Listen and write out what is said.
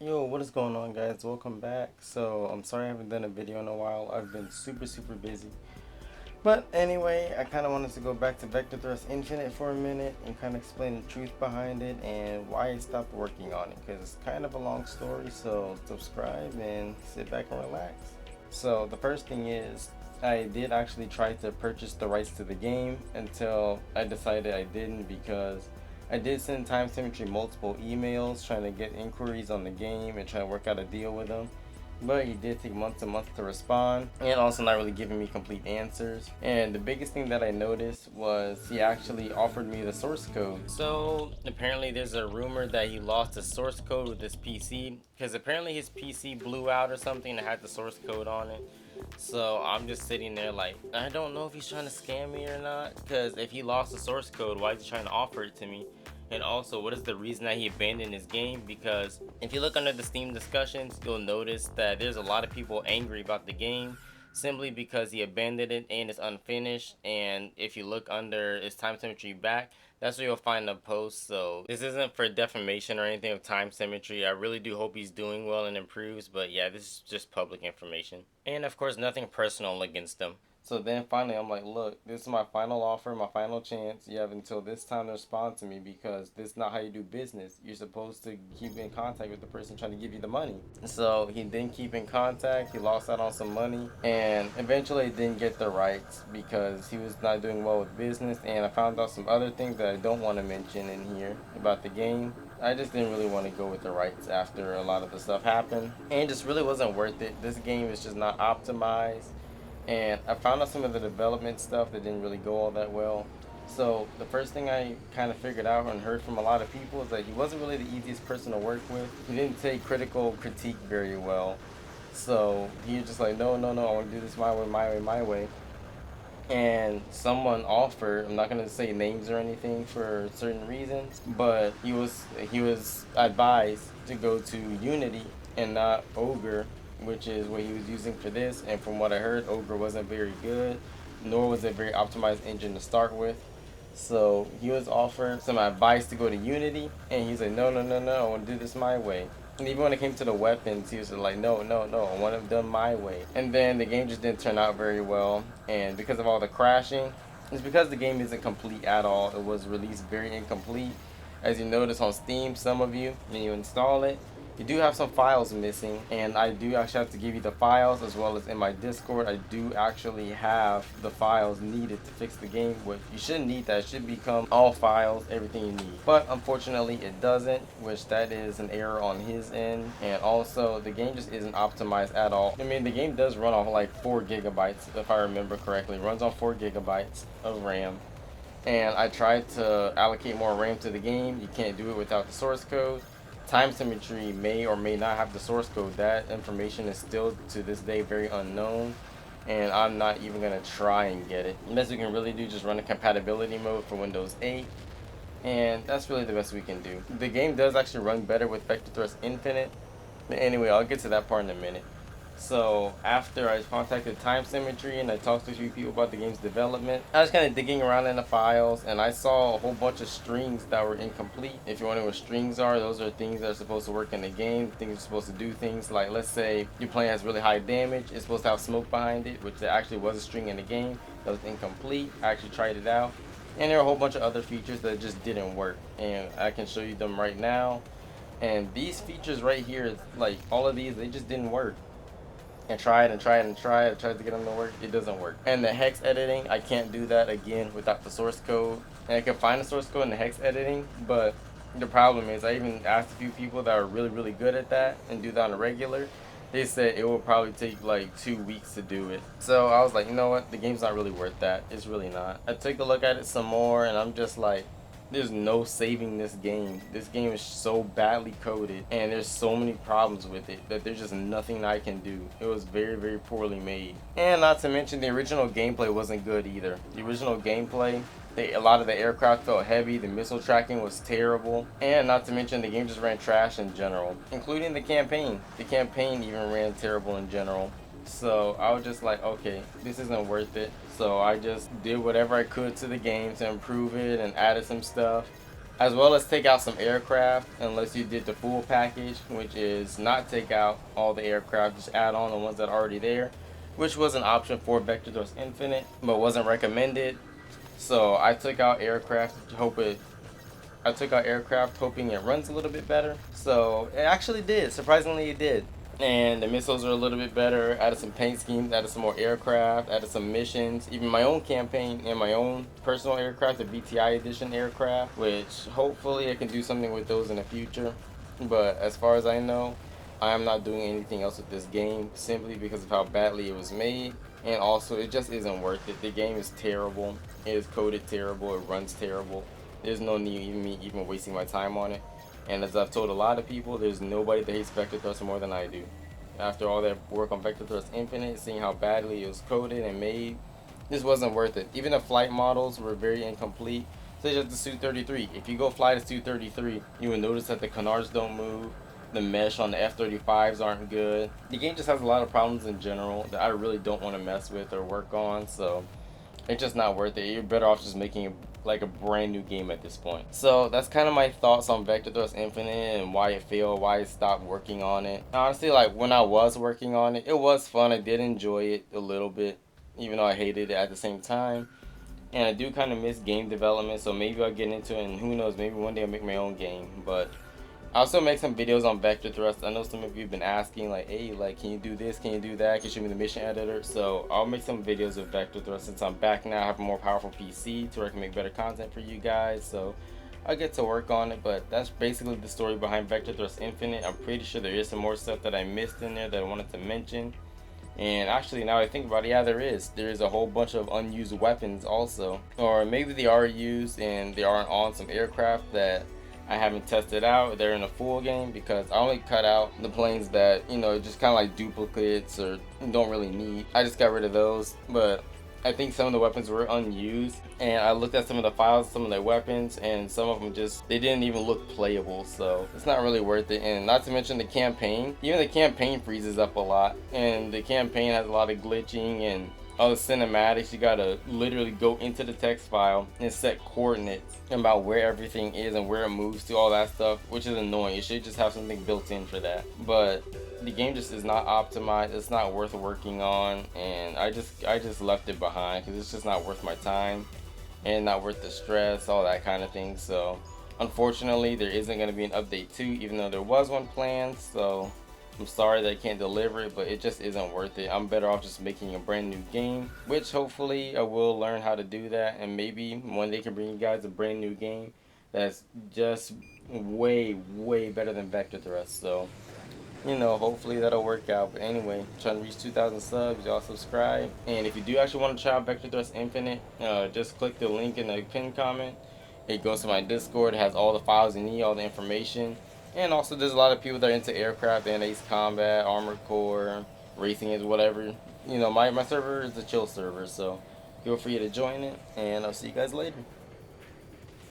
Yo, what is going on, guys? Welcome back. So, I'm sorry I haven't done a video in a while. I've been super busy. But anyway, I kind of wanted to go back to Vector Thrust Infinite for a minute and kind of explain the truth behind it and why I stopped working on it, because it's kind of a long story. So, subscribe and sit back and relax. So, the first thing is, I did actually try to purchase the rights to the game until I decided I didn't, because I did send Time Symmetry multiple emails trying to get inquiries on the game and try to work out a deal with them. But he did take months and months to respond, and also not really giving me complete answers. And the biggest thing that I noticed was he actually offered me the source code. So apparently there's a rumor that he lost the source code with his PC, because apparently his PC blew out or something and had the source code on it. So I'm just sitting there like, I don't know if he's trying to scam me or not, because if he lost the source code, why is he trying to offer it to me? And also, what is the reason that he abandoned his game? Because if you look under the Steam discussions, you'll notice that there's a lot of people angry about the game simply because he abandoned it and it's unfinished. And if you look under his Time Symmetry back, that's where you'll find the post. So this isn't for defamation or anything of Time Symmetry. I really do hope he's doing well and improves, but yeah, this is just public information. And of course, nothing personal against him. So then finally, I'm like, look, this is my final offer, my final chance. You have until this time to respond to me, because this is not how you do business. You're supposed to keep in contact with the person trying to give you the money. So he didn't keep in contact. He lost out on some money, and eventually didn't get the rights because he was not doing well with business. And I found out some other things that I don't want to mention in here about the game. I just didn't really want to go with the rights after a lot of the stuff happened, and it just really wasn't worth it. This game is just not optimized, and I found out some of the development stuff that didn't really go all that well. So the first thing I kind of figured out and heard from a lot of people is that he wasn't really the easiest person to work with. He didn't take critical critique very well. So he was just like, no, no, no, I want to do this my way, my way, my way. And someone offered, I'm not gonna say names or anything for certain reasons, but he was advised to go to Unity and not Ogre, which is what he was using for this. And from what I heard, Ogre wasn't very good, nor was it a very optimized engine to start with. So he was offered some advice to go to Unity, and he's like, no, no, no, no, I want to do this my way. And even when it came to the weapons, he was like, no, no, no, I want it done my way. And then the game just didn't turn out very well, and because of all the crashing, it's because the game isn't complete at all. It was released very incomplete. As you notice on Steam, some of you, when you install it, you do have some files missing, and I do actually have to give you the files, as well as in my Discord I do actually have the files needed to fix the game, which you shouldn't need that. It should become all files, everything you need, but unfortunately it doesn't, which that is an error on his end. And also the game just isn't optimized at all. I mean, the game does run off like 4 gigabytes if I remember correctly. It runs on 4 gigabytes of RAM, and I tried to allocate more RAM to the game. You can't do it without the source code. Time Symmetry may or may not have the source code. That information is still to this day very unknown, and I'm not even gonna try and get it. The best we can really do is just run a compatibility mode for Windows 8, and that's really the best we can do. The game does actually run better with Vector Thrust Infinite, but anyway, I'll get to that part in a minute. So after I contacted Time Symmetry and I talked to a few people about the game's development, I was kind of digging around in the files, and I saw a whole bunch of strings that were incomplete. If you're wondering what strings are, those are things that are supposed to work in the game. Things are supposed to do things like, let's say your plane has really high damage, it's supposed to have smoke behind it, which there actually was a string in the game that was incomplete. I actually tried it out, and there are a whole bunch of other features that just didn't work, and I can show you them right now. And these features right here, like all of these, they just didn't work. And tried and tried and tried. I tried to get them to work. It doesn't work. And the hex editing, I can't do that again without the source code. And I can find the source code in the hex editing, but the problem is I even asked a few people that are really good at that and do that on a regular. They said it will probably take like 2 weeks to do it. So I was like, you know what? The game's not really worth that. It's really not. I took a look at it some more, and I'm just like, there's no saving this game. This game is so badly coded, and there's so many problems with it that there's just nothing I can do. It was very poorly made. And not to mention, the original gameplay wasn't good either. The original gameplay, a lot of the aircraft felt heavy, the missile tracking was terrible, and not to mention the game just ran trash in general, including the campaign. The campaign even ran terrible in general. So I was just like, okay, this isn't worth it. So I just did whatever I could to the game to improve it and added some stuff. as well as take out some aircraft unless you did the full package, which is not take out all the aircraft, just add on the ones that are already there, which was an option for Vector Thrust Infinite, but wasn't recommended. So I took out aircraft hoping it runs a little bit better. So it actually did. Surprisingly, it did. And the missiles are a little bit better. Added some paint schemes, added some more aircraft, added some missions, even my own campaign and my own personal aircraft, the BTI edition aircraft, which hopefully I can do something with those in the future. But as far as I know, I am not doing anything else with this game simply because of how badly it was made. And also, it just isn't worth it. The game is terrible. It is coded terrible. It runs terrible. There's no need in me even wasting my time on it. And as I've told a lot of people, there's nobody that hates Vector Thrust more than I do. After all that work on Vector Thrust Infinite, seeing how badly it was coded and made, this wasn't worth it. Even the flight models were very incomplete. Such as the Su-33. If you go fly the Su-33, you will notice that the canards don't move. The mesh on the F-35s aren't good. The game just has a lot of problems in general that I really don't want to mess with or work on, so it's just not worth it. You're better off just making like a brand new game at this point. So that's kind of my thoughts on Vector Thrust Infinite and why it failed, why I stopped working on it. Honestly, like when I was working on it, it was fun. I did enjoy it a little bit, even though I hated it at the same time. And I do kind of miss game development, so maybe I'll get into it, and who knows, maybe one day I'll make my own game. But I'll still make some videos on Vector Thrust. I know some of you have been asking, like, hey, like, can you do this? Can you do that? Can you show me the mission editor? So I'll make some videos of Vector Thrust since I'm back now. I have a more powerful PC to where I can make better content for you guys. So I'll get to work on it. But that's basically the story behind Vector Thrust Infinite. I'm pretty sure there is some more stuff that I missed in there that I wanted to mention. And actually, now I think about it, yeah, there is. There is a whole bunch of unused weapons also. Or maybe they are used and they aren't on some aircraft that I haven't tested out. They're in a full game because I only cut out the planes that, you know, just kind of like duplicates or don't really need. I just got rid of those. But I think some of the weapons were unused, and I looked at some of the files, some of their weapons, and some of them just, they didn't even look playable, so it's not really worth it. And not to mention the campaign, even the campaign freezes up a lot, and the campaign has a lot of glitching and all the cinematics. You gotta literally go into the text file and set coordinates about where everything is and where it moves to, all that stuff, which is annoying. You should just have something built in for that. But the game just is not optimized. It's not worth working on, and I just left it behind because it's just not worth my time and not worth the stress, all that kind of thing. So unfortunately, there isn't going to be an update 2, even though there was one planned. So I'm sorry that I can't deliver it, but it just isn't worth it. I'm better off just making a brand new game, which hopefully I will learn how to do that, and maybe one day can bring you guys a brand new game that's just way better than Vector Thrust. So, you know, hopefully that'll work out. But anyway, trying to reach 2,000 subs. Y'all subscribe, and if you do actually want to try out Vector Thrust Infinite, just click the link in the pinned comment. It goes to my Discord. It has all the files you need, all the information. And also, there's a lot of people that are into aircraft and Ace Combat, Armored Core, racing is whatever. You know, my server is a chill server, so feel free to join it, and I'll see you guys later.